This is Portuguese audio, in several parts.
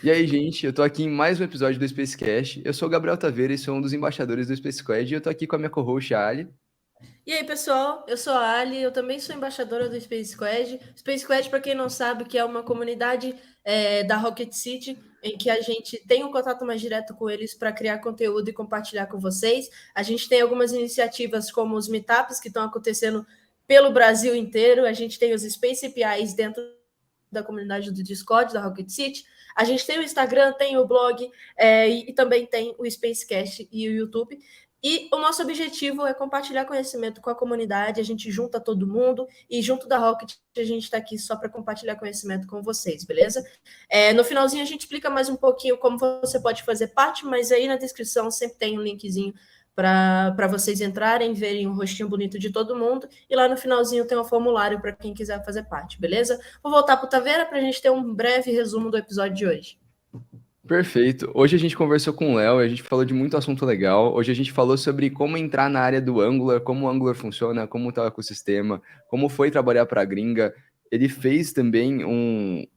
E aí, gente, eu tô aqui em mais um episódio do Spacecast. Eu sou o Gabriel Taveira e sou um dos embaixadores do Space Squad e eu tô aqui com a minha co-host, a Ali. E aí, pessoal, eu sou a Ali, eu também sou embaixadora do Space Squad. Space Squad, para quem não sabe, que é uma comunidade da Rocket City, em que a gente tem um contato mais direto com eles para criar conteúdo e compartilhar com vocês. A gente tem algumas iniciativas como os meetups que estão acontecendo pelo Brasil inteiro. A gente tem os Space APIs dentro da comunidade do Discord, da Rocket City. A gente tem o Instagram, tem o blog e também tem o Spacecast e o YouTube. E o nosso objetivo é compartilhar conhecimento com a comunidade, a gente junta todo mundo e junto da Rocket a gente está aqui só para compartilhar conhecimento com vocês, beleza? No finalzinho a gente explica mais um pouquinho como você pode fazer parte, mas aí na descrição sempre tem um linkzinho para vocês entrarem, verem o rostinho bonito de todo mundo e lá no finalzinho tem um formulário para quem quiser fazer parte, beleza? Vou voltar para o Taveira para a gente ter um breve resumo do episódio de hoje. Perfeito. Hoje a gente conversou com o Léo e a gente falou de muito assunto legal. Hoje a gente falou sobre como entrar na área do Angular, como o Angular funciona, como tá o ecossistema, como foi trabalhar para a gringa. Ele fez também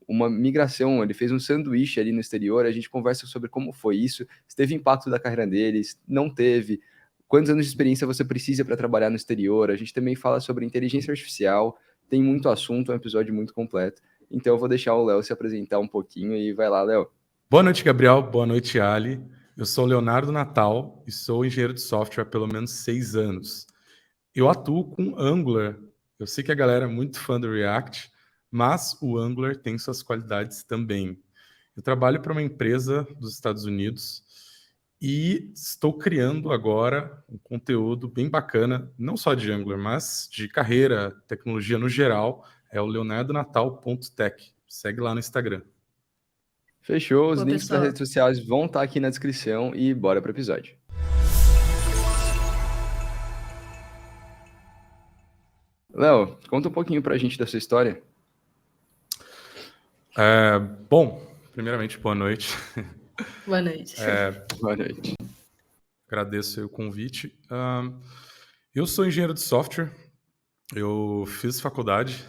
uma migração, ele fez um sanduíche ali no exterior. A gente conversa sobre como foi isso, se teve impacto da carreira dele, se não teve, quantos anos de experiência você precisa para trabalhar no exterior. A gente também fala sobre inteligência artificial, tem muito assunto, é um episódio muito completo. Então eu vou deixar o Léo se apresentar um pouquinho e vai lá, Léo. Boa noite, Gabriel. Boa noite, Ali. Eu sou Leonardo Natal e sou engenheiro de software há pelo menos 6 anos. Eu atuo com Angular. Eu sei que a galera é muito fã do React, mas o Angular tem suas qualidades também. Eu trabalho para uma empresa dos Estados Unidos e estou criando agora um conteúdo bem bacana, não só de Angular, mas de carreira, tecnologia no geral. É o leonardonatal.tech. Segue lá no Instagram. Fechou, os Pô, links para pessoal, redes sociais vão estar aqui na descrição e bora para o episódio. Léo, conta um pouquinho para a gente da sua história. Bom, primeiramente, boa noite. boa noite. Boa noite. Agradeço aí o convite. Eu sou engenheiro de software, eu fiz faculdade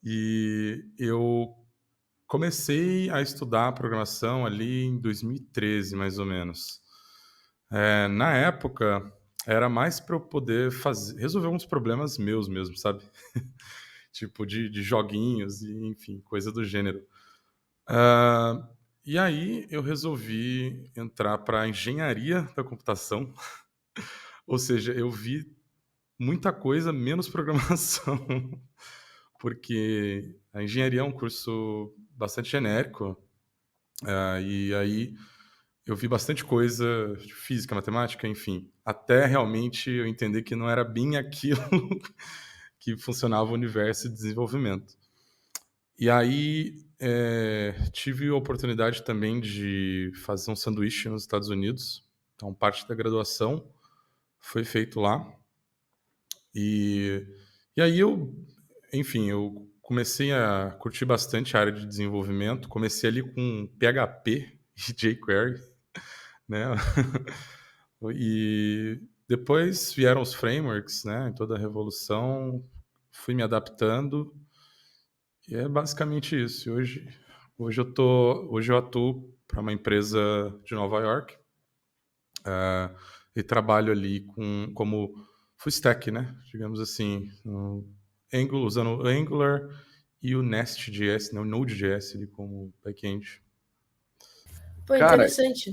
e eu comecei a estudar programação ali em 2013, mais ou menos. Na época, era mais para eu poder resolver uns problemas meus mesmo, sabe? Tipo de joguinhos e, enfim, coisa do gênero. E aí eu resolvi entrar para engenharia da computação, ou seja, eu vi muita coisa menos programação, porque a engenharia é um curso bastante genérico, e aí eu vi bastante coisa de física, matemática, enfim, até realmente eu entender que não era bem aquilo que funcionava o universo de desenvolvimento. E aí tive a oportunidade também de fazer um sanduíche nos Estados Unidos. Então, parte da graduação foi feito lá. E aí enfim, eu comecei a curtir bastante a área de desenvolvimento. Comecei ali com PHP e jQuery, né? E depois vieram os frameworks, né? Em toda a revolução, fui me adaptando. E é basicamente isso. Hoje eu atuo para uma empresa de Nova York, e trabalho ali como full stack, né? Digamos assim, usando o Angular e o Nest.js, né? O Node.js ali como back-end. Pô, Cara, interessante.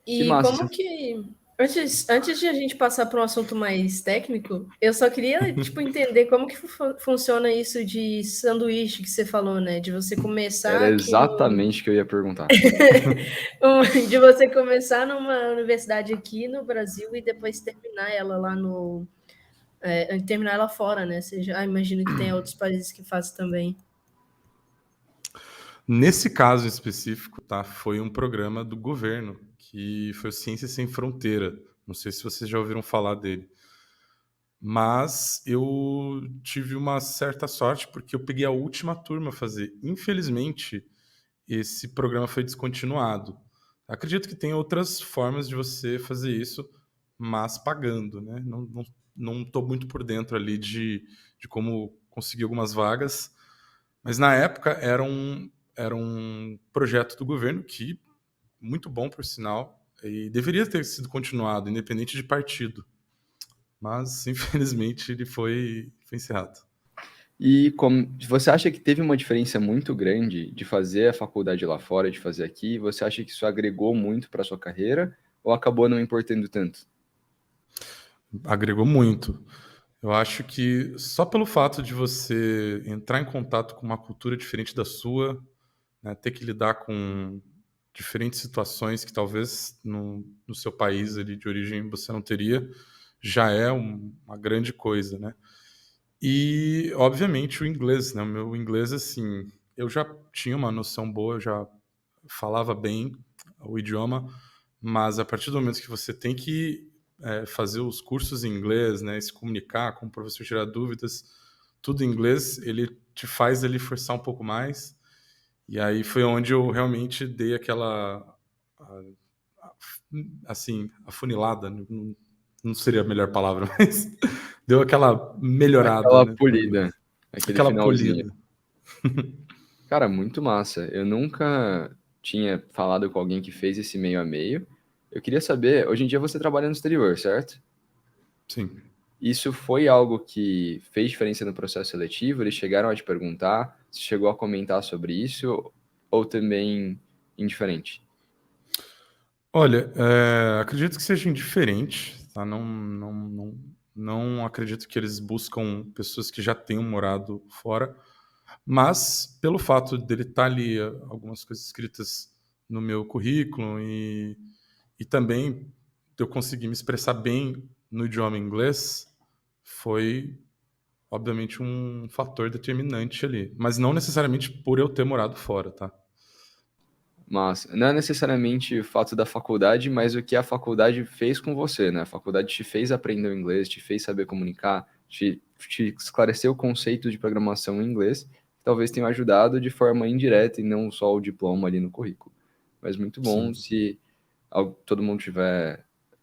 que E massa. como que. Antes de a gente passar para um assunto mais técnico, eu só queria, tipo, entender como que funciona isso de sanduíche que você falou, né? De você Era começar aqui no. exatamente o que eu ia perguntar. De você começar numa universidade aqui no Brasil e depois terminar ela lá no. Terminar ela fora, né? Seja, imagino que tem outros países que fazem também. Nesse caso específico, tá? Foi um programa do governo, que foi o Ciência Sem Fronteira. Não sei se vocês já ouviram falar dele. Mas eu tive uma certa sorte, porque eu peguei a última turma a fazer. Infelizmente, esse programa foi descontinuado. Acredito que tem outras formas de você fazer isso, mas pagando, né? Não estou muito por dentro ali de como conseguir algumas vagas. Mas na época era um projeto do governo que, muito bom, por sinal, e deveria ter sido continuado, independente de partido. Mas, infelizmente, ele foi encerrado. E você acha que teve uma diferença muito grande de fazer a faculdade lá fora e de fazer aqui? Você acha que isso agregou muito para sua carreira ou acabou não importando tanto? Agregou muito. Eu acho que só pelo fato de você entrar em contato com uma cultura diferente da sua, né, ter que lidar com diferentes situações que talvez no seu país ali de origem você não teria, já é uma grande coisa, né? E, obviamente, o inglês, né? O meu inglês, assim, eu já tinha uma noção boa, eu já falava bem o idioma, mas a partir do momento que você tem que fazer os cursos em inglês, né, se comunicar com o professor, tirar dúvidas, tudo em inglês, ele te faz ali forçar um pouco mais. E aí foi onde eu realmente dei aquela, a- assim, afunilada, não seria a melhor palavra, mas deu aquela melhorada, Aquela né, no polida, inglês. aquele Aquela finalzinho. polida. Cara, muito massa. Eu nunca tinha falado com alguém que fez esse meio a meio. Eu queria saber, hoje em dia você trabalha no exterior, certo? Sim. Isso foi algo que fez diferença no processo seletivo? Eles chegaram a te perguntar? Você chegou a comentar sobre isso? Ou também indiferente? Olha, acredito que seja indiferente, tá? Não acredito que eles buscam pessoas que já tenham morado fora, mas pelo fato dele estar ali, algumas coisas escritas no meu currículo e também de eu conseguir me expressar bem no idioma inglês, foi obviamente um fator determinante ali, mas não necessariamente por eu ter morado fora, tá? Mas não é necessariamente o fato da faculdade, mas o que a faculdade fez com você, né? A faculdade te fez aprender o inglês, te fez saber comunicar, te esclareceu o conceito de programação em inglês, que talvez tenha ajudado de forma indireta e não só o diploma ali no currículo. Mas muito bom Sim, se todo mundo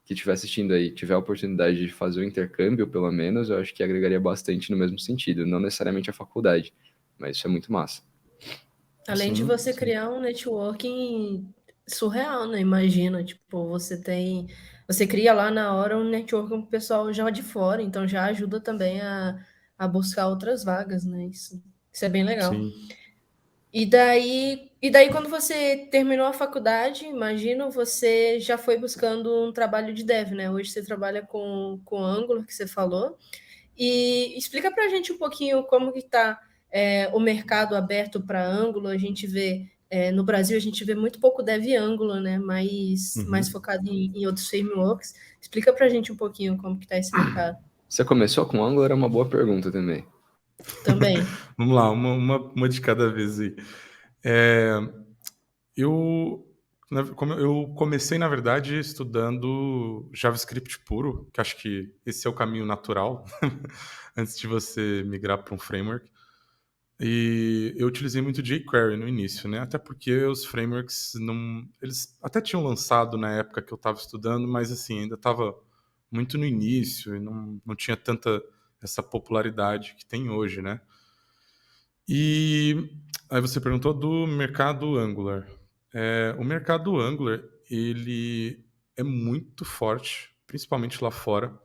que estiver assistindo aí tiver a oportunidade de fazer o intercâmbio, pelo menos, eu acho que agregaria bastante no mesmo sentido, não necessariamente a faculdade, mas isso é muito massa. Além de sim, você sim. criar um networking surreal, né? Imagina, tipo, você cria lá na hora um networking com o pessoal já de fora, então já ajuda também a buscar outras vagas, né? Isso é bem legal. Sim. E daí quando você terminou a faculdade, imagino, você já foi buscando um trabalho de dev, né? Hoje você trabalha com Angular, que você falou. E explica para a gente um pouquinho como que está o mercado aberto para Angular. A gente vê, no Brasil, a gente vê muito pouco dev Angular, né? Mais Uhum. focado em outros frameworks. Explica para a gente um pouquinho como que está esse mercado Você começou com Angular? É uma boa pergunta também. também. Vamos lá, uma de cada vez aí. É, eu, como eu comecei, na verdade, estudando JavaScript puro, que acho que esse é o caminho natural, antes de você migrar para um framework. E eu utilizei muito jQuery no início, né? Até porque os frameworks não. Eles até tinham lançado na época que eu estava estudando, mas assim, ainda estava muito no início e não tinha tanta essa popularidade que tem hoje, né? E aí você perguntou do mercado Angular. O mercado Angular, ele é muito forte, principalmente lá fora,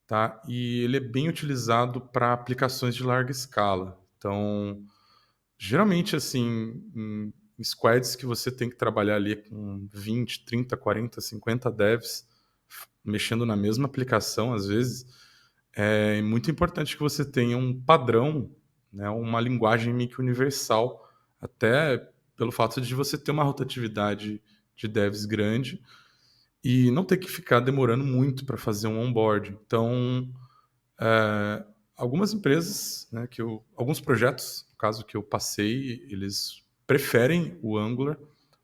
tá? E ele é bem utilizado para aplicações de larga escala. Então, geralmente, assim, em squads que você tem que trabalhar ali com 20, 30, 40, 50 devs mexendo na mesma aplicação, às vezes, é muito importante que você tenha um padrão, né, uma linguagem meio que universal, até pelo fato de você ter uma rotatividade de devs grande e não ter que ficar demorando muito para fazer um onboard. Então, é, algumas empresas, né, alguns projetos, no caso que eu passei, eles preferem o Angular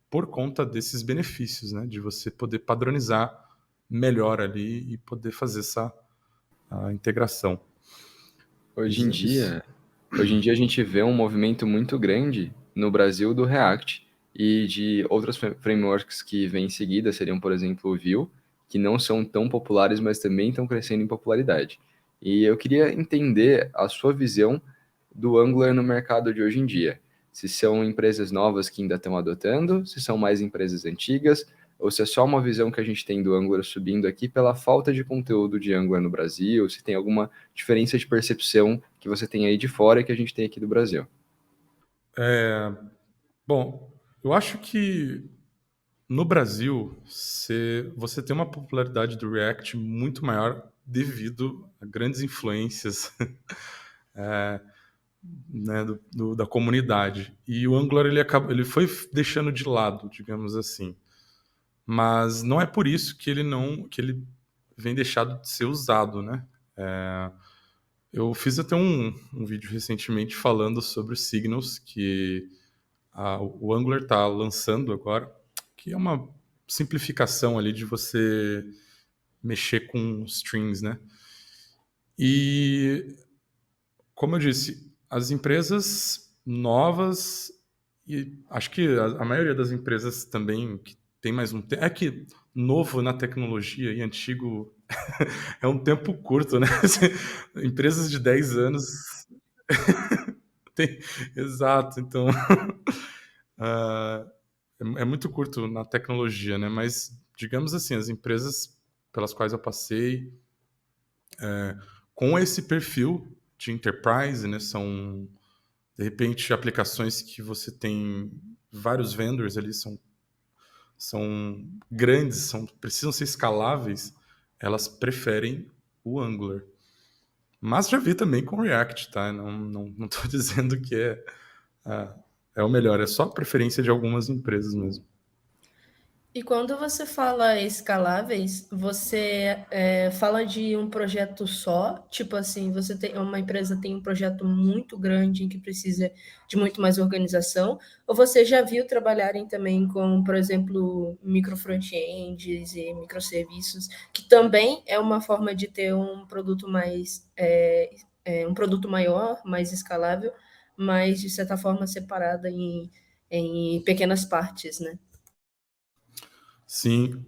por conta desses benefícios, né, de você poder padronizar melhor ali e poder fazer essa a integração. Hoje em Mas é isso. dia, hoje em dia a gente vê um movimento muito grande no Brasil do React e de outras frameworks que vêm em seguida, seriam, por exemplo, o Vue, que não são tão populares, mas também estão crescendo em popularidade. E eu queria entender a sua visão do Angular no mercado de hoje em dia. Se são empresas novas que ainda estão adotando, se são mais empresas antigas, ou se é só uma visão que a gente tem do Angular subindo aqui pela falta de conteúdo de Angular no Brasil, se tem alguma diferença de percepção que você tem aí de fora e que a gente tem aqui do Brasil. Bom, eu acho que no Brasil você tem uma popularidade do React muito maior devido a grandes influências né, da comunidade. E o Angular ele foi deixando de lado, digamos assim. Mas não é por isso que ele vem deixado de ser usado, né? Eu fiz até um vídeo recentemente falando sobre os signals que o Angular está lançando agora, que é uma simplificação ali de você mexer com strings, né? E, como eu disse, as empresas novas, e acho que a maioria das empresas também que tem mais um tempo, é que novo na tecnologia e antigo é um tempo curto, né? Empresas de 10 anos tem, exato, então é muito curto na tecnologia, né? Mas, digamos assim, as empresas pelas quais eu passei, com esse perfil de enterprise, né? São, de repente, aplicações que você tem vários vendors ali, são grandes, precisam ser escaláveis, elas preferem o Angular. Mas já vi também com React, tá? Não tô dizendo que é o melhor, é só a preferência de algumas empresas mesmo. E quando você fala escaláveis, você fala de um projeto só? Tipo assim, uma empresa tem um projeto muito grande em que precisa de muito mais organização? Ou você já viu trabalharem também com, por exemplo, micro front-ends e microserviços, que também é uma forma de ter um produto um produto maior, mais escalável, mas de certa forma separada em pequenas partes, né? Sim,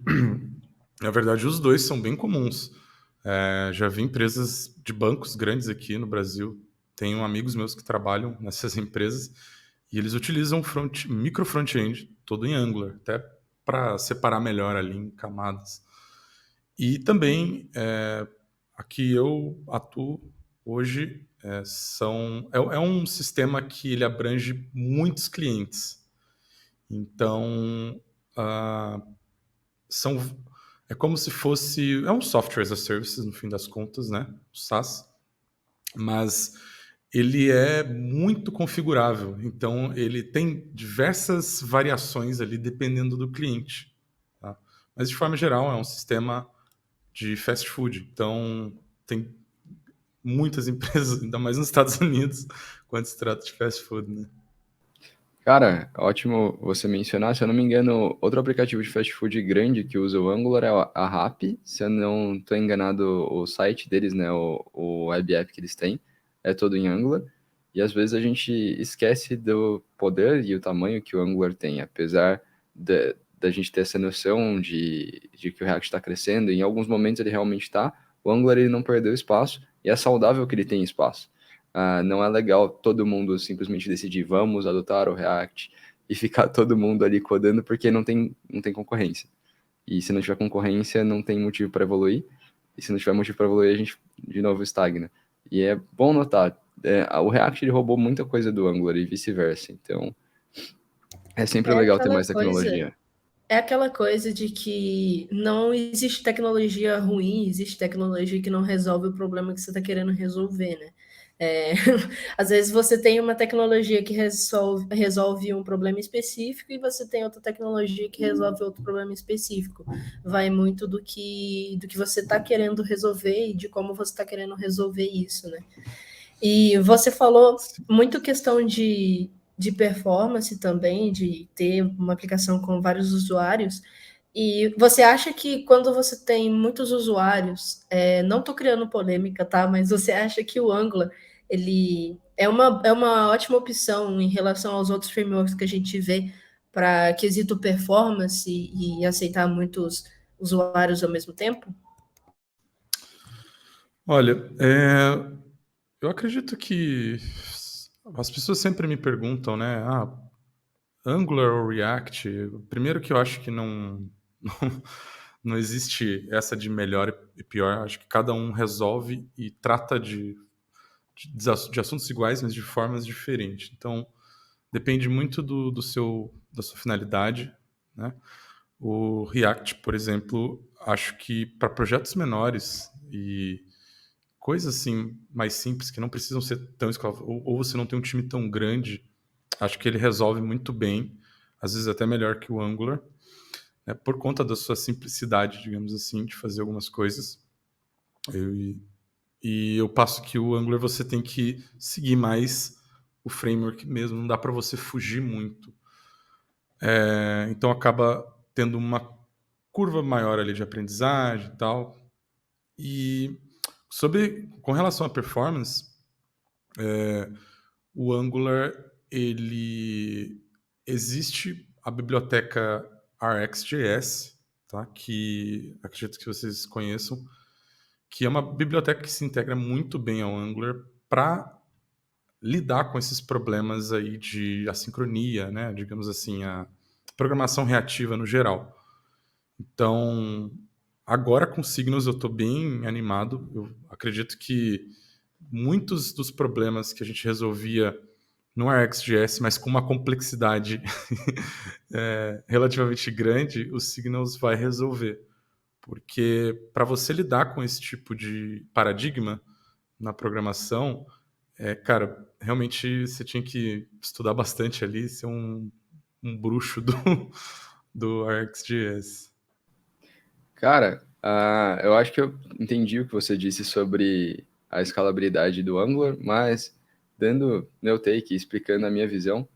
na verdade os dois são bem comuns. Já vi empresas de bancos grandes aqui no Brasil. Tenho amigos meus que trabalham nessas empresas e eles utilizam micro front-end todo em Angular, até para separar melhor ali em camadas. E também aqui eu atuo hoje é um sistema que ele abrange muitos clientes. Então são é como se fosse um software as a service no fim das contas, né? O SaaS, mas ele é muito configurável. Então ele tem diversas variações ali dependendo do cliente. Tá? Mas de forma geral é um sistema de fast food. Então tem muitas empresas, ainda mais nos Estados Unidos, quando se trata de fast food, né? Cara, ótimo você mencionar. Se eu não me engano, outro aplicativo de fast food grande que usa o Angular é a Rappi. Se eu não estou enganado, o site deles, né, o web app que eles têm, é todo em Angular. E às vezes a gente esquece do poder e o tamanho que o Angular tem, apesar da gente ter essa noção de que o React está crescendo. Em alguns momentos ele realmente está. O Angular ele não perdeu espaço e é saudável que ele tenha espaço. Não é legal todo mundo simplesmente decidir vamos adotar o React e ficar todo mundo ali codando porque não tem concorrência. E se não tiver concorrência, não tem motivo para evoluir. E se não tiver motivo para evoluir, a gente de novo estagna. E é bom notar, o React ele roubou muita coisa do Angular e vice-versa. Então, é sempre legal ter mais tecnologia. É aquela coisa de que não existe tecnologia ruim, existe tecnologia que não resolve o problema que você está querendo resolver, né? Às vezes você tem uma tecnologia que resolve um problema específico e você tem outra tecnologia que resolve outro problema específico. Vai muito do que você está querendo resolver e de como você está querendo resolver isso, né? E você falou muito questão de performance também, de ter uma aplicação com vários usuários. E você acha que quando você tem muitos usuários, não estou criando polêmica, tá? Mas você acha que o Angular ele é uma ótima opção em relação aos outros frameworks que a gente vê para quesito performance e aceitar muitos usuários ao mesmo tempo? Olha, eu acredito que As pessoas sempre me perguntam, né? Angular ou React? Primeiro que eu acho que não, não existe essa de melhor e pior. Acho que cada um resolve e trata de assuntos iguais, mas de formas diferentes. Então, depende muito da sua finalidade, né? O React, por exemplo, acho que para projetos menores e coisas assim mais simples que não precisam ser tão escaladas, ou você não tem um time tão grande, acho que ele resolve muito bem, às vezes até melhor que o Angular, né, por conta da sua simplicidade, digamos assim, de fazer algumas coisas. E eu passo que o Angular você tem que seguir mais o framework mesmo, não dá para você fugir muito. Então acaba tendo uma curva maior ali de aprendizagem e tal. E com relação à performance, o Angular, ele existe a biblioteca RxJS, tá? Que acredito que vocês conheçam, que é uma biblioteca que se integra muito bem ao Angular para lidar com esses problemas aí de assincronia, né? Digamos assim, a programação reativa no geral. Então, agora com Signals eu estou bem animado. Eu acredito que muitos dos problemas que a gente resolvia no RxJS, mas com uma complexidade relativamente grande, o Signals vai resolver. Porque para você lidar com esse tipo de paradigma na programação, cara, realmente você tinha que estudar bastante ali, ser um bruxo do RxJS. Cara, eu acho que eu entendi o que você disse sobre a escalabilidade do Angular, mas dando meu take, explicando a minha visão,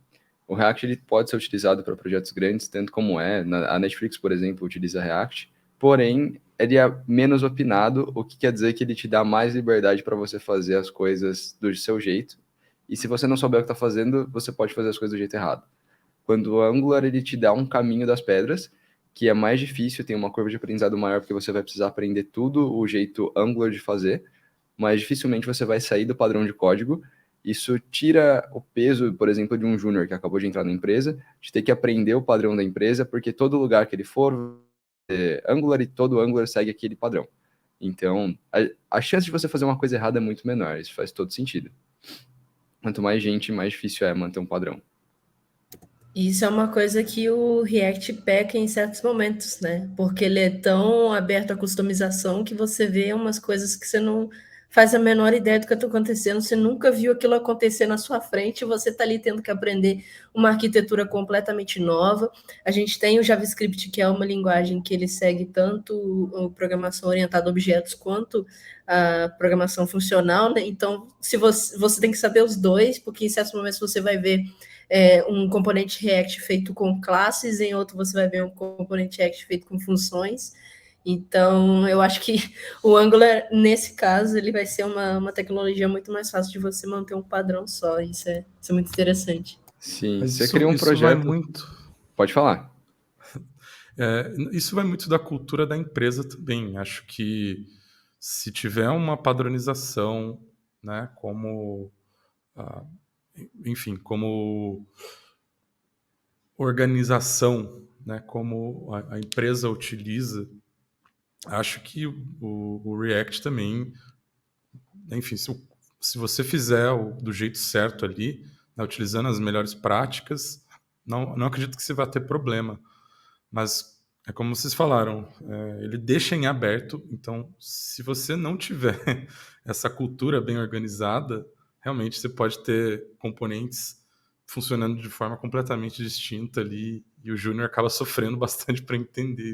o React ele pode ser utilizado para projetos grandes, tanto como a Netflix, por exemplo, utiliza React, porém, ele é menos opinado, o que quer dizer que ele te dá mais liberdade para você fazer as coisas do seu jeito, e se você não souber o que está fazendo, você pode fazer as coisas do jeito errado. Quando o Angular ele te dá um caminho das pedras, que é mais difícil, tem uma curva de aprendizado maior, porque você vai precisar aprender tudo o jeito Angular de fazer, mas dificilmente você vai sair do padrão de código. Isso tira o peso, por exemplo, de um júnior que acabou de entrar na empresa, de ter que aprender o padrão da empresa, porque todo lugar que ele for, Angular e todo Angular segue aquele padrão. Então, a chance de você fazer uma coisa errada é muito menor, isso faz todo sentido. Quanto mais gente, mais difícil é manter um padrão. Isso é uma coisa que o React peca em certos momentos, né? Porque ele é tão aberto à customização que você vê umas coisas que você não faz a menor ideia do que está acontecendo, você nunca viu aquilo acontecer na sua frente, e você está ali tendo que aprender uma arquitetura completamente nova. A gente tem o JavaScript, que é uma linguagem que ele segue tanto a programação orientada a objetos quanto a programação funcional, né? Então, se você tem que saber os dois, porque em certos momentos você vai ver um componente React feito com classes, em outro você vai ver um componente React feito com funções. Então, eu acho que o Angular, nesse caso, ele vai ser uma tecnologia muito mais fácil de você manter um padrão só. Isso é muito interessante. Sim, Mas você cria um isso vai projeto... muito. Pode falar. Isso vai muito da cultura da empresa também. Acho que se tiver uma padronização, né, enfim, como organização, né, como a empresa utiliza, acho que o React também, enfim, se você fizer do jeito certo ali, né, utilizando as melhores práticas, não acredito que você vai ter problema. Mas é como vocês falaram, ele deixa em aberto, então se você não tiver essa cultura bem organizada, realmente você pode ter componentes funcionando de forma completamente distinta ali, e o Júnior acaba sofrendo bastante para entender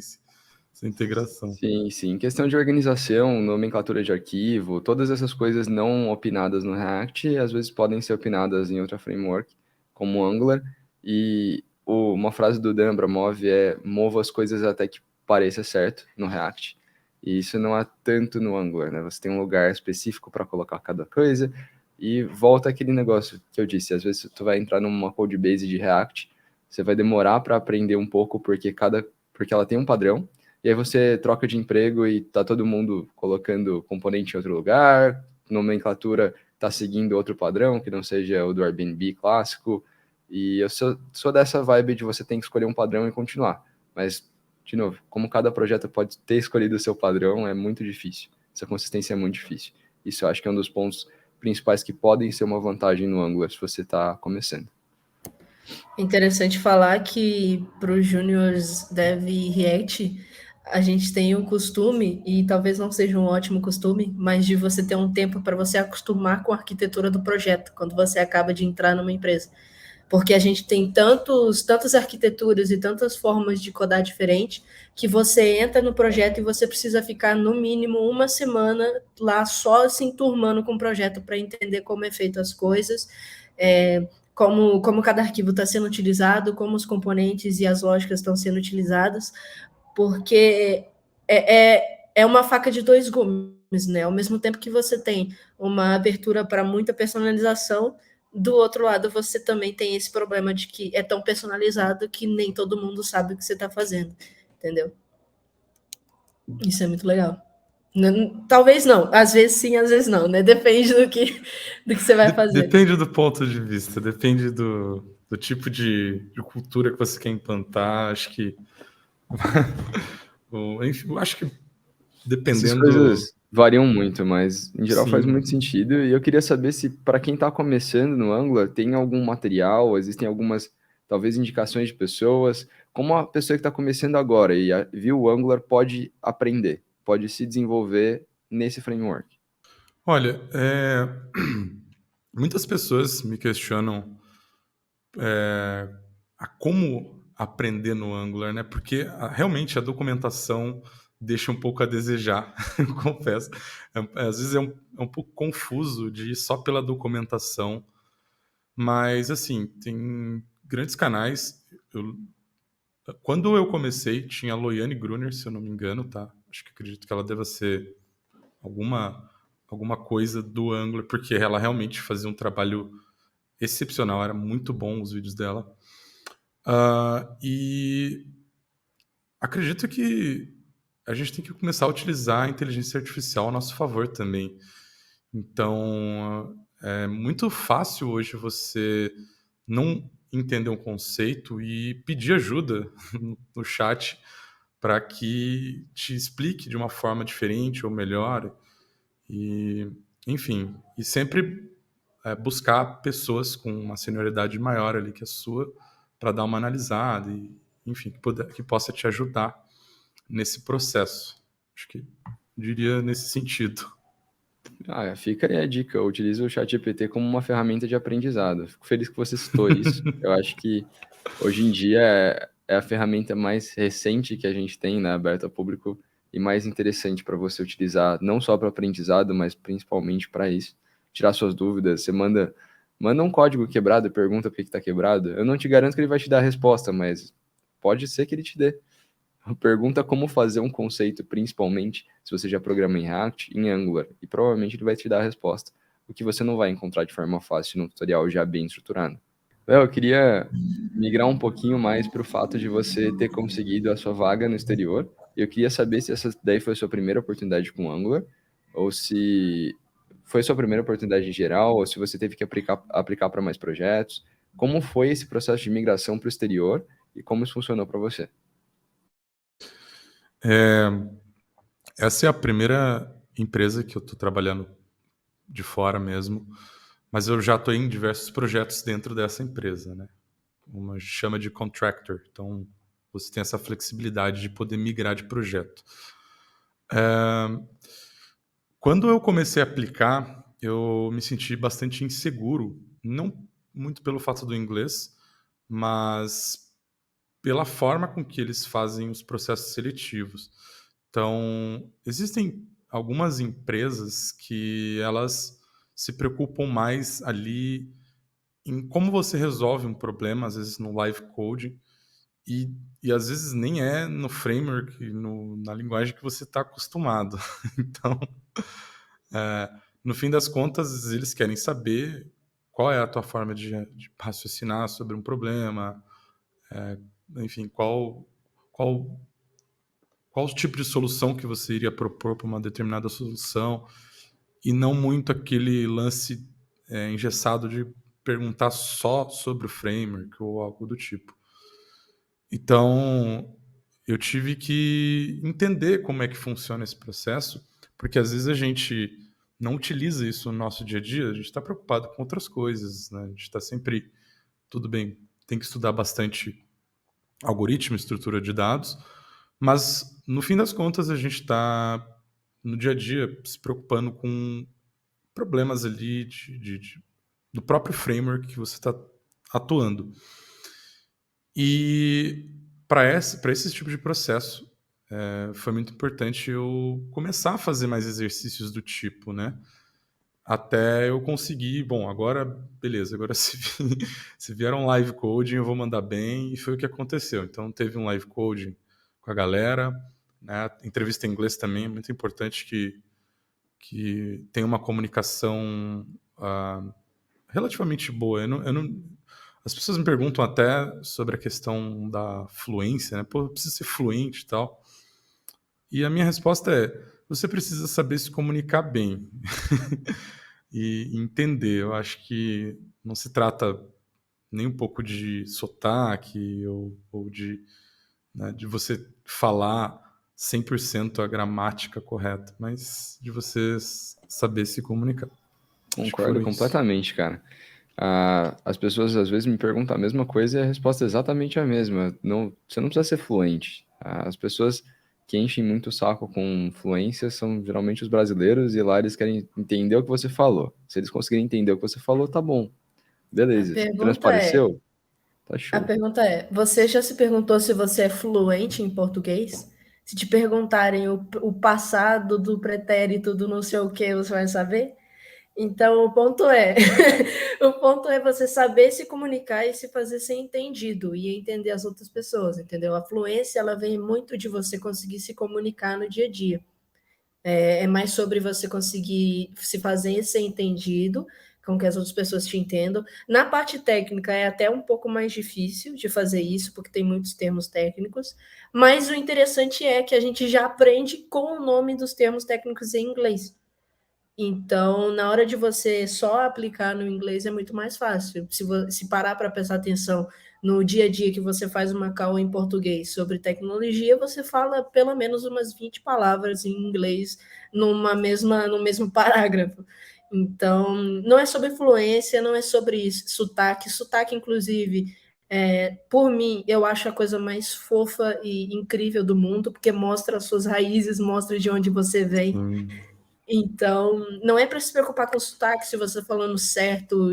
essa integração. Sim, sim. Questão de organização, nomenclatura de arquivo, todas essas coisas não opinadas no React, às vezes podem ser opinadas em outra framework, como o Angular. E uma frase do Dan Abramov é: mova as coisas até que pareça certo no React. E isso não há tanto no Angular, né? Você tem um lugar específico para colocar cada coisa. E volta aquele negócio que eu disse, às vezes tu vai entrar numa code base de React, você vai demorar para aprender um pouco porque ela tem um padrão. E aí você troca de emprego e tá todo mundo colocando componente em outro lugar, nomenclatura tá seguindo outro padrão, que não seja o do Airbnb clássico. E eu sou dessa vibe de você tem que escolher um padrão e continuar. Mas, de novo, como cada projeto pode ter escolhido o seu padrão, é muito difícil. Essa consistência é muito difícil. Isso eu acho que é um dos pontos principais que podem ser uma vantagem no Angular se você está começando. Interessante falar que para os juniors Dev e React, a gente tem o costume, e talvez não seja um ótimo costume, mas de você ter um tempo para você acostumar com a arquitetura do projeto, quando você acaba de entrar numa empresa. Porque a gente tem tantas arquiteturas e tantas formas de codar diferente, que você entra no projeto e você precisa ficar no mínimo uma semana lá só se enturmando com o projeto para entender como é feito as coisas, como cada arquivo está sendo utilizado, como os componentes e as lógicas estão sendo utilizadas, porque é uma faca de dois gumes, né? Ao mesmo tempo que você tem uma abertura para muita personalização, do outro lado você também tem esse problema de que é tão personalizado que nem todo mundo sabe o que você está fazendo, entendeu? Isso é muito legal. Talvez não, às vezes sim, às vezes não, né? Depende do que você vai fazer. Depende do ponto de vista, depende do tipo de cultura que você quer implantar. Acho que enfim, acho que Essas dependendo. coisas variam muito, mas em geral faz Sim. muito sentido. E eu queria saber se, para quem está começando no Angular, tem algum material, existem algumas, talvez, indicações de pessoas, como a pessoa que está começando agora e viu o Angular pode aprender, pode se desenvolver nesse framework. Olha, muitas pessoas me questionam a como aprender no Angular, né? Porque realmente a documentação deixa um pouco a desejar, confesso. Às vezes é um pouco confuso de ir só pela documentação, mas assim, tem grandes canais. Quando eu comecei, tinha a Loiane Gruner, se eu não me engano, tá? Acredito que ela deva ser alguma coisa do Angular, porque ela realmente fazia um trabalho excepcional, era muito bom os vídeos dela. E acredito que a gente tem que começar a utilizar a inteligência artificial a nosso favor também. Então, é muito fácil hoje você não entender um conceito e pedir ajuda no chat para que te explique de uma forma diferente ou melhor. E, enfim, e sempre buscar pessoas com uma senioridade maior ali que a sua para dar uma analisada e, enfim, que possa te ajudar nesse processo. Acho que diria nesse sentido. Fica aí a dica, eu utilizo o ChatGPT como uma ferramenta de aprendizado. Fico feliz que você citou isso. Eu acho que hoje em dia é a ferramenta mais recente que a gente tem, né, aberta ao público e mais interessante para você utilizar, não só para aprendizado, mas principalmente para isso. Tirar suas dúvidas, você manda um código quebrado e pergunta por que está quebrado. Eu não te garanto que ele vai te dar a resposta, mas pode ser que ele te dê. Pergunta como fazer um conceito, principalmente se você já programa em React, em Angular, e provavelmente ele vai te dar a resposta, o que você não vai encontrar de forma fácil num tutorial já bem estruturado. Léo, eu queria migrar um pouquinho mais para o fato de você ter conseguido a sua vaga no exterior. Eu queria saber se essa daí foi a sua primeira oportunidade com Angular, ou se foi a sua primeira oportunidade em geral, ou se você teve que aplicar para mais projetos. Como foi esse processo de migração para o exterior e como isso funcionou para você? Essa é a primeira empresa que eu estou trabalhando de fora mesmo, mas eu já estou em diversos projetos dentro dessa empresa, né? Uma chama de contractor, então você tem essa flexibilidade de poder migrar de projeto. Quando eu comecei a aplicar, eu me senti bastante inseguro, não muito pelo fato do inglês, mas pela forma com que eles fazem os processos seletivos. Então, existem algumas empresas que elas se preocupam mais ali em como você resolve um problema, às vezes no live coding, e às vezes nem é no framework, na linguagem que você está acostumado. Então, no fim das contas, eles querem saber qual é a tua forma de raciocinar sobre um problema, enfim, qual o tipo de solução que você iria propor para uma determinada solução. e não muito aquele lance engessado de perguntar só sobre o framework ou algo do tipo. Então, eu tive que entender como é que funciona esse processo, porque às vezes a gente não utiliza isso no nosso dia a dia, a gente está preocupado com outras coisas, né? A gente está sempre, tudo bem, tem que estudar bastante algoritmo, estrutura de dados, mas no fim das contas a gente está no dia a dia se preocupando com problemas ali do próprio framework que você está atuando. E para esse tipo de processo, foi muito importante eu começar a fazer mais exercícios do tipo, né? Até eu conseguir, bom, agora, beleza, agora se vier um live coding eu vou mandar bem, e foi o que aconteceu. Então teve um live coding com a galera, né? Entrevista em inglês também, é muito importante que tenha uma comunicação relativamente boa. As pessoas me perguntam até sobre a questão da fluência, né? Pô, eu preciso ser fluente e tal. E a minha resposta é: você precisa saber se comunicar bem e entender. Eu acho que não se trata nem um pouco de sotaque ou né, de você falar 100% a gramática correta, mas de você saber se comunicar. Acho que Concordo foi isso. completamente, cara. As pessoas às vezes me perguntam a mesma coisa e a resposta é exatamente a mesma. Não, você não precisa ser fluente. As pessoas que enchem muito o saco com fluência são geralmente os brasileiros e lá eles querem entender o que você falou. Se eles conseguirem entender o que você falou, tá bom. A Beleza. pergunta é, Transpareceu? Tá a show. pergunta é, você já se perguntou se você é fluente em português? Se te perguntarem o passado do pretérito do não sei o que, você vai saber? Então, o ponto é, o ponto é você saber se comunicar e se fazer ser entendido e entender as outras pessoas, entendeu? A fluência, ela vem muito de você conseguir se comunicar no dia a dia. É mais sobre você conseguir se fazer ser entendido, com que as outras pessoas te entendam. Na parte técnica é até um pouco mais difícil de fazer isso, porque tem muitos termos técnicos, mas o interessante é que a gente já aprende com o nome dos termos técnicos em inglês. Então, na hora de você só aplicar no inglês é muito mais fácil. Se parar para prestar atenção no dia a dia que você faz uma call em português sobre tecnologia, você fala pelo menos umas 20 palavras em inglês no mesmo parágrafo. Então, não é sobre fluência, não é sobre sotaque. Sotaque, inclusive, por mim, eu acho a coisa mais fofa e incrível do mundo, porque mostra as suas raízes, mostra de onde você vem. Então, não é para se preocupar com o sotaque se você está falando certo,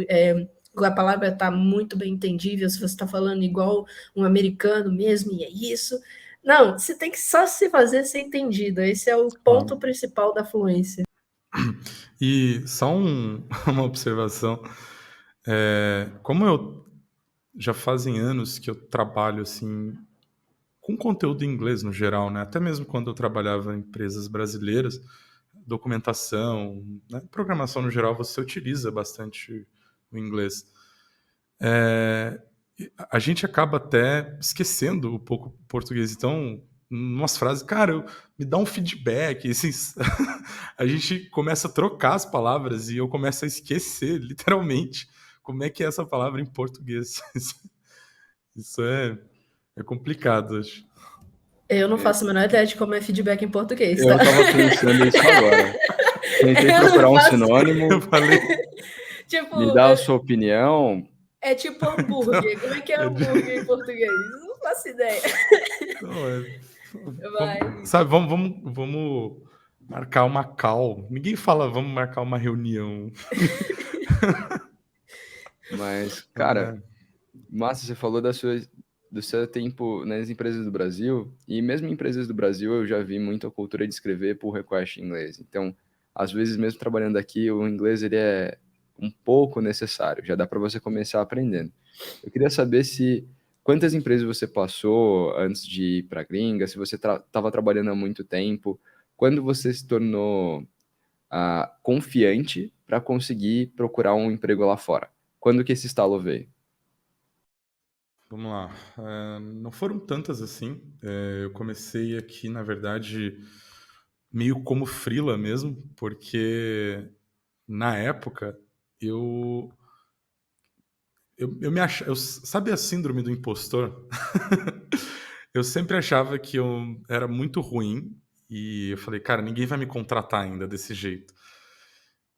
a palavra está muito bem entendível, se você está falando igual um americano mesmo, e é isso. Não, você tem que só se fazer ser entendido. Esse é o ponto principal da fluência. E só uma observação. Como eu já fazem anos que eu trabalho assim com conteúdo em inglês no geral, né? Até mesmo quando eu trabalhava em empresas brasileiras, documentação, né? Programação no geral, você utiliza bastante o inglês. A gente acaba até esquecendo um pouco o português. Então, umas frases, cara, me dá um feedback. Assim, a gente começa a trocar as palavras e eu começo a esquecer, literalmente, como é que é essa palavra em português. Isso é complicado, acho. Eu não faço a menor ideia de como é feedback em português, tá? Eu tava pensando isso agora. Tentei Eu procurar não um faço. Eu sinônimo, falei. me Tipo, dá a sua opinião. é tipo hambúrguer. Como é que é É de- hambúrguer em português? Não faço ideia. Não, Vai. sabe, vamos marcar uma call. Ninguém fala, vamos marcar uma reunião. Mas, cara, Né? massa, você falou do seu tempo nas empresas do Brasil, e mesmo em empresas do Brasil eu já vi muito a cultura de escrever pull request em inglês. Então, às vezes, mesmo trabalhando aqui, o inglês ele é um pouco necessário, já dá para você começar aprendendo. Eu queria saber se quantas empresas você passou antes de ir para a gringa, se você estava trabalhando há muito tempo, quando você se tornou confiante para conseguir procurar um emprego lá fora. Quando que esse estalo veio? Vamos lá. Não foram tantas assim. Eu comecei aqui, na verdade, meio como freela mesmo, porque na época, eu sabe a síndrome do impostor? Eu sempre achava que eu era muito ruim e eu falei, cara, ninguém vai me contratar ainda desse jeito.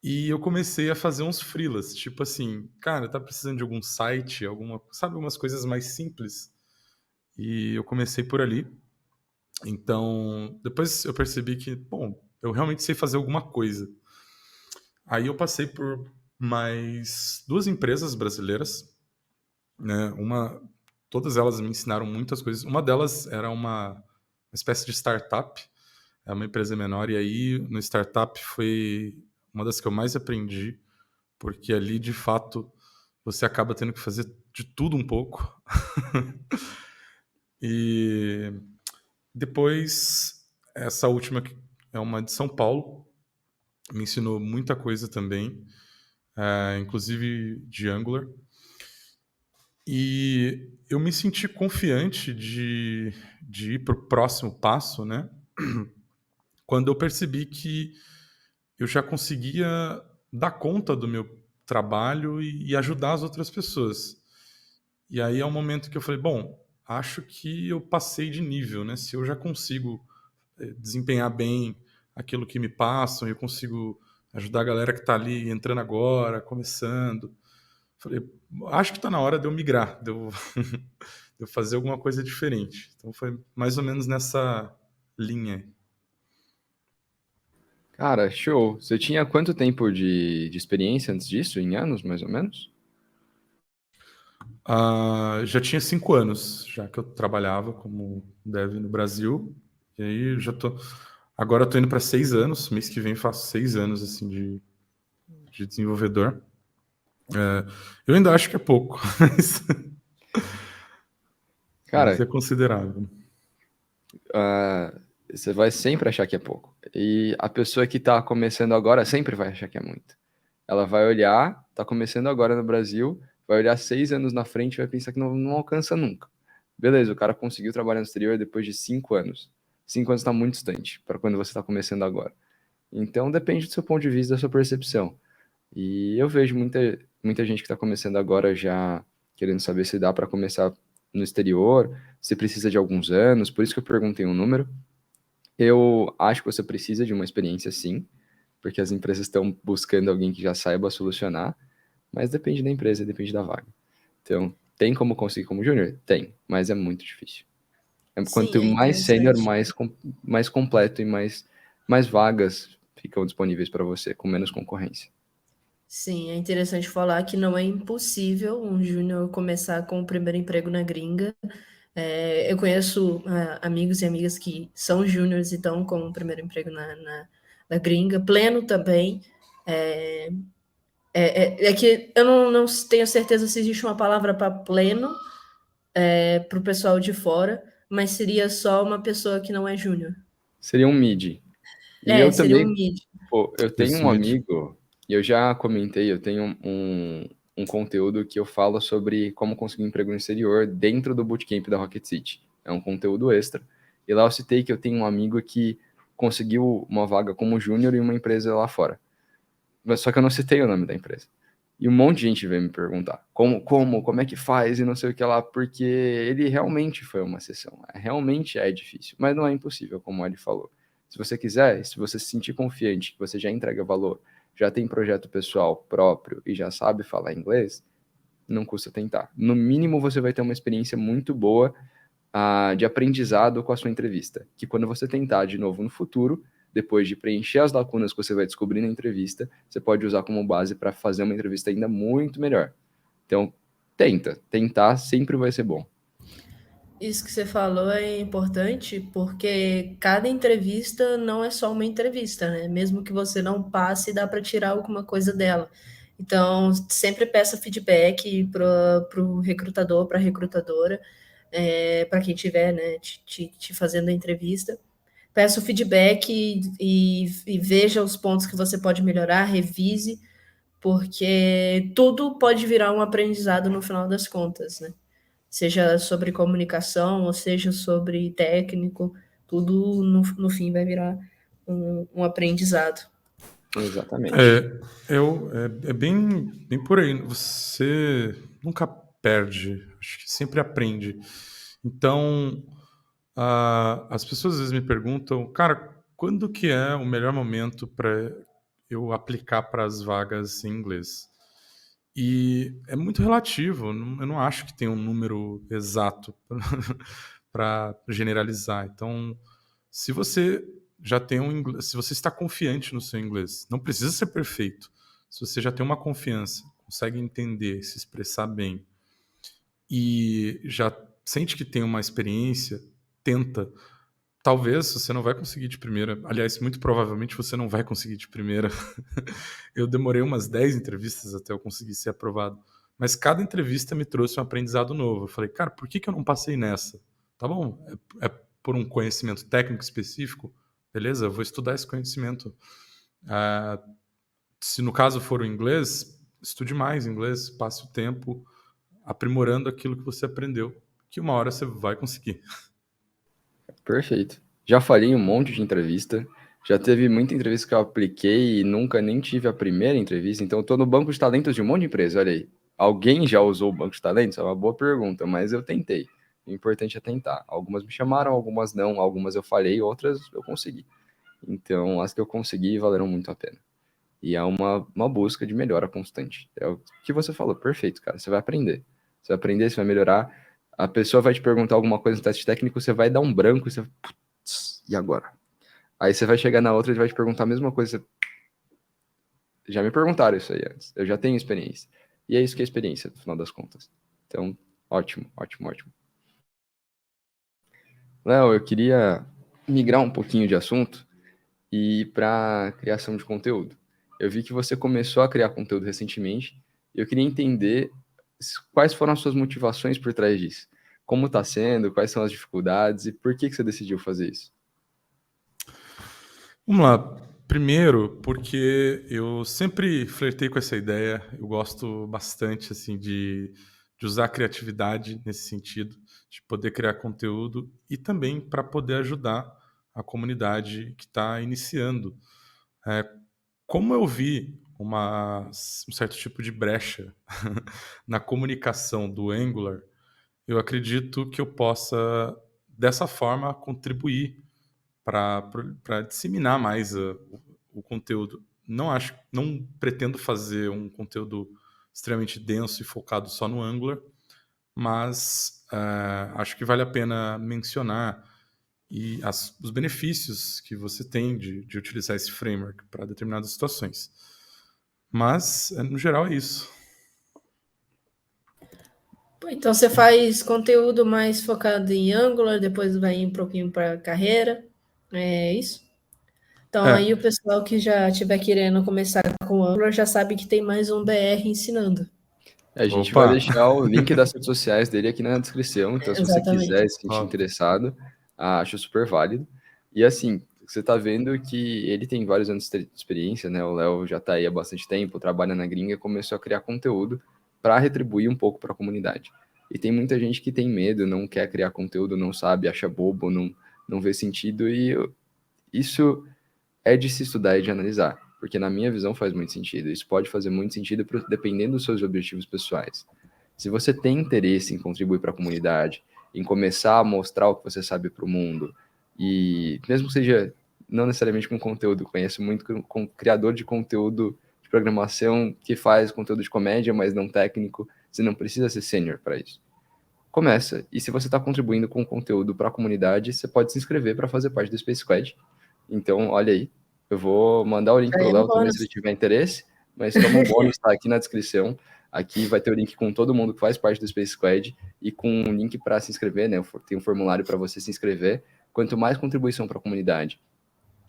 E eu comecei a fazer uns freelas, tipo assim, cara, tá precisando de algum site, sabe, algumas coisas mais simples. E eu comecei por ali. Então, depois eu percebi que, bom, eu realmente sei fazer alguma coisa. Aí eu passei por mais duas empresas brasileiras, né? Todas elas me ensinaram muitas coisas. Uma delas era uma espécie de startup, é uma empresa menor, e aí no startup foi uma das que eu mais aprendi, porque ali, de fato, você acaba tendo que fazer de tudo um pouco. E depois, essa última, que é uma de São Paulo, me ensinou muita coisa também, inclusive de Angular. E eu me senti confiante de ir para o próximo passo, né? Quando eu percebi que eu já conseguia dar conta do meu trabalho e ajudar as outras pessoas. E aí é um momento que eu falei, bom, acho que eu passei de nível, né? Se eu já consigo desempenhar bem aquilo que me passam, eu consigo ajudar a galera que está ali entrando agora, começando. Falei, acho que está na hora de eu migrar, de eu fazer alguma coisa diferente. Então foi mais ou menos nessa linha. Cara, show. Você tinha quanto tempo de experiência antes disso? Em anos, mais ou menos? Já tinha 5 anos, já que eu trabalhava como dev no Brasil. E aí agora eu tô indo para 6 anos. Mês que vem faço 6 anos assim de desenvolvedor. Eu ainda acho que é pouco, mas Cara, é considerável. você vai sempre achar que é pouco. E a pessoa que tá começando agora sempre vai achar que é muito. Ela vai olhar, tá começando agora no Brasil, vai olhar 6 anos na frente e vai pensar que não alcança nunca. Beleza, o cara conseguiu trabalhar no exterior depois de 5 anos. 5 anos está muito distante para quando você está começando agora. Então depende do seu ponto de vista, da sua percepção. E eu vejo muita gente que está começando agora já querendo saber se dá para começar no exterior, se precisa de alguns anos, por isso que eu perguntei um número. Eu acho que você precisa de uma experiência sim, porque as empresas estão buscando alguém que já saiba solucionar, mas depende da empresa, depende da vaga. Então, tem como conseguir como júnior? Tem, mas é muito difícil. Sim, Quanto é mais sênior, interessante. mais completo e mais vagas ficam disponíveis para você, com menos concorrência. Sim, é interessante falar que não é impossível um júnior começar com o primeiro emprego na gringa. Eu conheço amigos e amigas que são júniores e estão com o primeiro emprego na gringa, pleno também. É, é que eu não tenho certeza se existe uma palavra para pleno para o pessoal de fora, mas seria só uma pessoa que não é júnior. Seria um mid. E eu Seria um também, mid. pô, eu tenho Isso, um Mitch. amigo, e eu já comentei, eu tenho um conteúdo que eu falo sobre como conseguir um emprego no exterior dentro do bootcamp da Rocket City. É um conteúdo extra. E lá eu citei que eu tenho um amigo que conseguiu uma vaga como júnior em uma empresa lá fora. Mas só que eu não citei o nome da empresa. E um monte de gente veio me perguntar como é que faz e não sei o que lá, porque ele realmente foi uma exceção. Realmente é difícil, mas não é impossível, como ele falou. Se você quiser, se você se sentir confiante, que você já entrega valor, já tem projeto pessoal próprio e já sabe falar inglês, não custa tentar. No mínimo, você vai ter uma experiência muito boa de aprendizado com a sua entrevista. Que quando você tentar de novo no futuro, depois de preencher as lacunas que você vai descobrir na entrevista, você pode usar como base para fazer uma entrevista ainda muito melhor. Então, tentar sempre vai ser bom. Isso que você falou é importante porque cada entrevista não é só uma entrevista, né? Mesmo que você não passe, dá para tirar alguma coisa dela. Então, sempre peça feedback para o recrutador, para a recrutadora, para quem estiver né, te fazendo a entrevista. Peça o feedback e veja os pontos que você pode melhorar, revise, porque tudo pode virar um aprendizado no final das contas, né? Seja sobre comunicação, ou seja sobre técnico, tudo no fim vai virar um aprendizado. Exatamente. É bem por aí. Você nunca perde, acho que sempre aprende. Então, as pessoas às vezes me perguntam, cara, quando que é o melhor momento para eu aplicar para as vagas em inglês? E é muito relativo, eu não acho que tem um número exato para generalizar. Então, se você já tem um inglês, se você está confiante no seu inglês, não precisa ser perfeito. Se você já tem uma confiança, consegue entender, se expressar bem e já sente que tem uma experiência, tenta. Talvez você não vai conseguir de primeira. Aliás, muito provavelmente você não vai conseguir de primeira. Eu demorei umas 10 entrevistas até eu conseguir ser aprovado. Mas cada entrevista me trouxe um aprendizado novo. Eu falei, cara, por que eu não passei nessa? Tá bom, é por um conhecimento técnico específico? Beleza, eu vou estudar esse conhecimento. Se no caso for o inglês, estude mais inglês, passe o tempo aprimorando aquilo que você aprendeu, que uma hora você vai conseguir. Perfeito. Já falhei em um monte de entrevista. Já teve muita entrevista que eu apliquei e nunca nem tive a primeira entrevista. Então, eu tô no banco de talentos de um monte de empresa. Olha aí. Alguém já usou o banco de talentos? É uma boa pergunta, mas eu tentei. O importante é tentar. Algumas me chamaram, algumas não. Algumas eu falhei, outras eu consegui. Então, as que eu consegui valeram muito a pena. E é uma busca de melhora constante. É o que você falou, perfeito, cara. Você vai aprender. Você vai aprender, você vai melhorar. A pessoa vai te perguntar alguma coisa no teste técnico, você vai dar um branco e você. Putz, e agora? Aí você vai chegar na outra e vai te perguntar a mesma coisa. Você... Já me perguntaram isso aí antes. Eu já tenho experiência. E é isso que é experiência, no final das contas. Então, ótimo, ótimo, ótimo. Léo, eu queria migrar um pouquinho de assunto e ir para criação de conteúdo. Eu vi que você começou a criar conteúdo recentemente e eu queria entender quais foram as suas motivações por trás disso. Como está sendo, quais são as dificuldades e por que você decidiu fazer isso? Vamos lá. Primeiro, porque eu sempre flertei com essa ideia. Eu gosto bastante assim de usar a criatividade nesse sentido, de poder criar conteúdo e também para poder ajudar a comunidade que está iniciando. Como eu vi um certo tipo de brecha na comunicação do Angular, eu acredito que eu possa, dessa forma, contribuir para disseminar mais o conteúdo. Não pretendo fazer um conteúdo extremamente denso e focado só no Angular, mas acho que vale a pena mencionar os benefícios que você tem de utilizar esse framework para determinadas situações. Mas, no geral, é isso. Então você faz conteúdo mais focado em Angular, depois vai um pouquinho para carreira, é isso? Então aí o pessoal que já estiver querendo começar com Angular já sabe que tem mais um BR ensinando. A gente vai Opa! deixar o link das redes sociais dele aqui na descrição, então se você Exatamente. quiser, se sentir interessado, acho super válido. E assim, você está vendo que ele tem vários anos de experiência, né? O Léo já está aí há bastante tempo, trabalha na gringa, começou a criar conteúdo para retribuir um pouco para a comunidade. E tem muita gente que tem medo, não quer criar conteúdo, não sabe, acha bobo, não vê sentido, e isso é de se estudar e de analisar, porque na minha visão faz muito sentido. Isso pode fazer muito sentido dependendo dos seus objetivos pessoais. Se você tem interesse em contribuir para a comunidade, em começar a mostrar o que você sabe para o mundo, e mesmo que seja não necessariamente com conteúdo, conheço muito com criador de conteúdo de programação que faz conteúdo de comédia, mas não técnico, você não precisa ser sênior para isso. Começa, e se você está contribuindo com conteúdo para a comunidade, você pode se inscrever para fazer parte do Space Squad. Então, olha aí, eu vou mandar o link para o Léo também se ele tiver interesse, mas toma um bônus, está aqui na descrição. Aqui vai ter o link com todo mundo que faz parte do Space Squad e com um link para se inscrever, né? Tem um formulário para você se inscrever. Quanto mais contribuição para a comunidade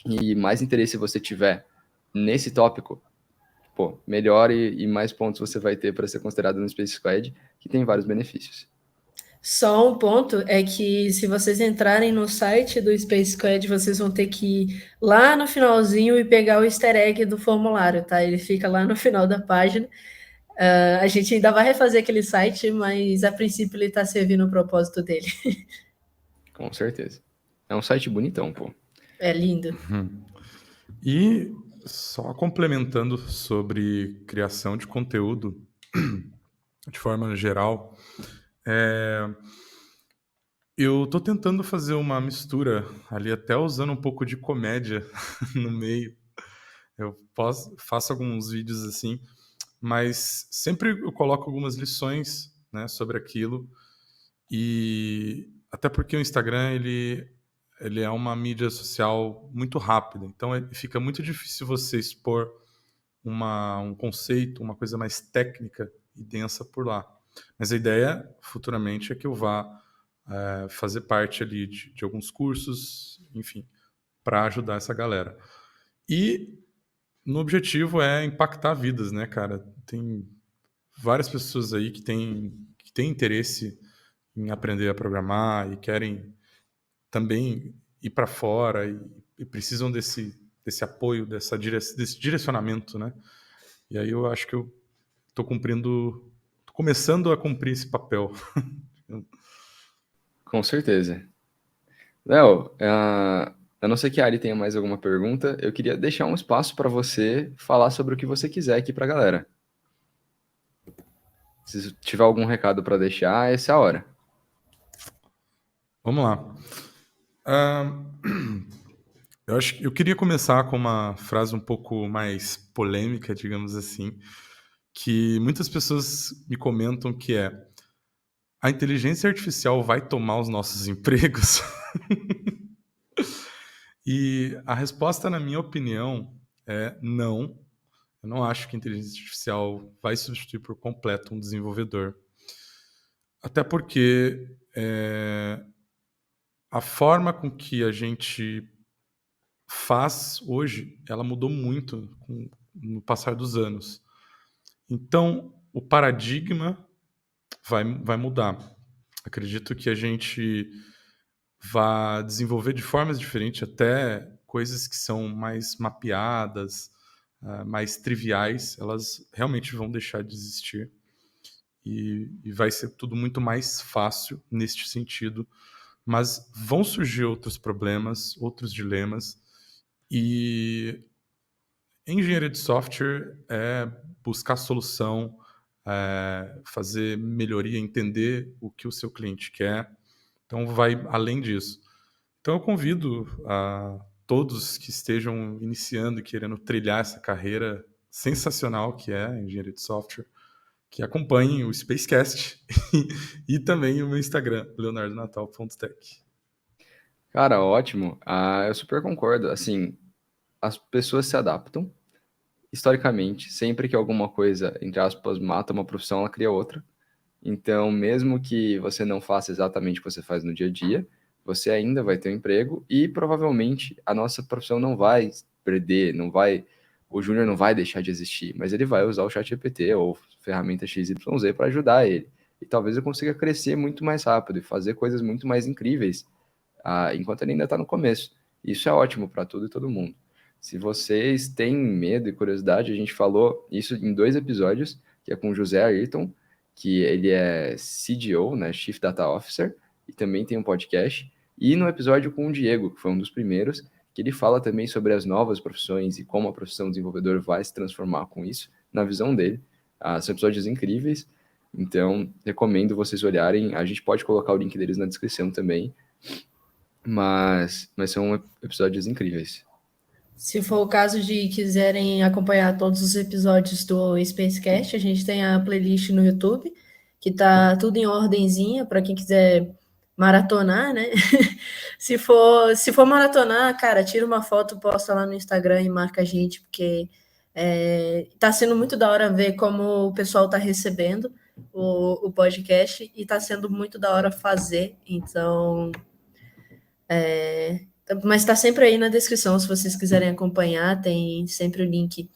e mais interesse você tiver nesse tópico, pô, melhor e mais pontos você vai ter para ser considerado no Space Squad, que tem vários benefícios. Só um ponto é que se vocês entrarem no site do Space Squad, vocês vão ter que ir lá no finalzinho e pegar o easter egg do formulário, tá? Ele fica lá no final da página. A gente ainda vai refazer aquele site, mas a princípio ele está servindo o propósito dele. Com certeza. É um site bonitão, pô. É lindo. E Só complementando sobre criação de conteúdo, de forma geral, eu tô tentando fazer uma mistura ali, até usando um pouco de comédia no meio. Faço alguns vídeos assim, mas sempre eu coloco algumas lições, né, sobre aquilo. E até porque o Instagram, ele é uma mídia social muito rápida, então fica muito difícil você expor um conceito, uma coisa mais técnica e densa por lá. Mas a ideia, futuramente, é que eu vá fazer parte ali de alguns cursos, enfim, para ajudar essa galera. E no objetivo é impactar vidas, né, cara? Tem várias pessoas aí que têm interesse em aprender a programar e querem também ir para fora e precisam desse apoio, desse direcionamento, né? E aí eu acho que eu tô começando a cumprir esse papel. Com certeza. Léo, a não ser que a Ari tenha mais alguma pergunta, eu queria deixar um espaço para você falar sobre o que você quiser aqui para a galera. Se tiver algum recado para deixar, essa é a hora. Vamos lá. Eu queria começar com uma frase um pouco mais polêmica, digamos assim, que muitas pessoas me comentam que é: a inteligência artificial vai tomar os nossos empregos? E a resposta, na minha opinião, é não. Eu não acho que a inteligência artificial vai substituir por completo um desenvolvedor. Até porque a forma com que a gente faz hoje, ela mudou muito no passar dos anos. Então, o paradigma vai mudar. Acredito que a gente vai desenvolver de formas diferentes, até coisas que são mais mapeadas, mais triviais, elas realmente vão deixar de existir. E vai ser tudo muito mais fácil neste sentido. Mas vão surgir outros problemas, outros dilemas. E engenharia de software é buscar solução, fazer melhoria, entender o que o seu cliente quer. Então, vai além disso. Então, eu convido a todos que estejam iniciando e querendo trilhar essa carreira sensacional que é a engenharia de software, que acompanhem o Spacecast e também o meu Instagram, leonardonatal.tech. Cara, ótimo. Eu super concordo. Assim, as pessoas se adaptam. Historicamente, sempre que alguma coisa, entre aspas, mata uma profissão, ela cria outra. Então, mesmo que você não faça exatamente o que você faz no dia a dia, você ainda vai ter um emprego e provavelmente a nossa profissão não vai perder, não vai, o júnior não vai deixar de existir, mas ele vai usar o ChatGPT ou ferramenta XYZ para ajudar ele. E talvez eu consiga crescer muito mais rápido e fazer coisas muito mais incríveis, enquanto ele ainda está no começo. Isso é ótimo para tudo e todo mundo. Se vocês têm medo e curiosidade, a gente falou isso em 2 episódios, que é com o José Ayrton, que ele é CDO, né, Chief Data Officer, e também tem um podcast, e no episódio com o Diego, que foi um dos primeiros, que ele fala também sobre as novas profissões e como a profissão de desenvolvedor vai se transformar com isso, na visão dele. São episódios incríveis, então recomendo vocês olharem. A gente pode colocar o link deles na descrição também, mas são episódios incríveis. Se for o caso de quiserem acompanhar todos os episódios do Spacecast, a gente tem a playlist no YouTube, que tá tudo em ordenzinha para quem quiser maratonar, né? Se for maratonar, cara, tira uma foto, posta lá no Instagram e marca a gente, porque tá sendo muito da hora ver como o pessoal tá recebendo o podcast e tá sendo muito da hora fazer. Então, mas está sempre aí na descrição, se vocês quiserem acompanhar, tem sempre o link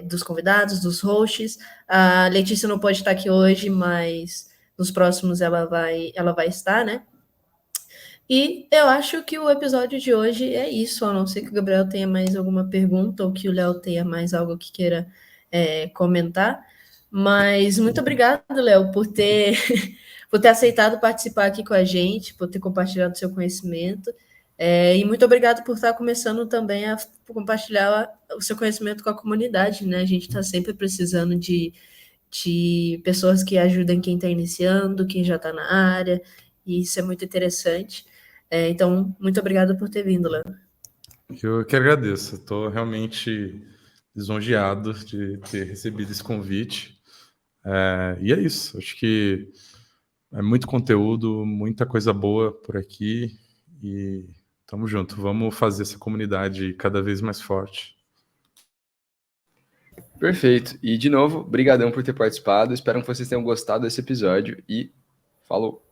dos convidados, dos hosts. A Letícia não pode estar aqui hoje, mas nos próximos ela vai estar, né? E eu acho que o episódio de hoje é isso, a não ser que o Gabriel tenha mais alguma pergunta ou que o Léo tenha mais algo que queira comentar. Mas muito obrigado, Léo, por ter aceitado participar aqui com a gente, por ter compartilhado seu conhecimento. E muito obrigado por estar começando também a compartilhar o seu conhecimento com a comunidade, né? A gente está sempre precisando de pessoas que ajudem quem está iniciando, quem já está na área, e isso é muito interessante. Então, muito obrigada por ter vindo, Léo. Eu que agradeço. Estou realmente lisonjeado de ter recebido esse convite. E é isso. Acho que é muito conteúdo, muita coisa boa por aqui. E tamo junto. Vamos fazer essa comunidade cada vez mais forte. Perfeito. E, de novo, brigadão por ter participado. Espero que vocês tenham gostado desse episódio e falou!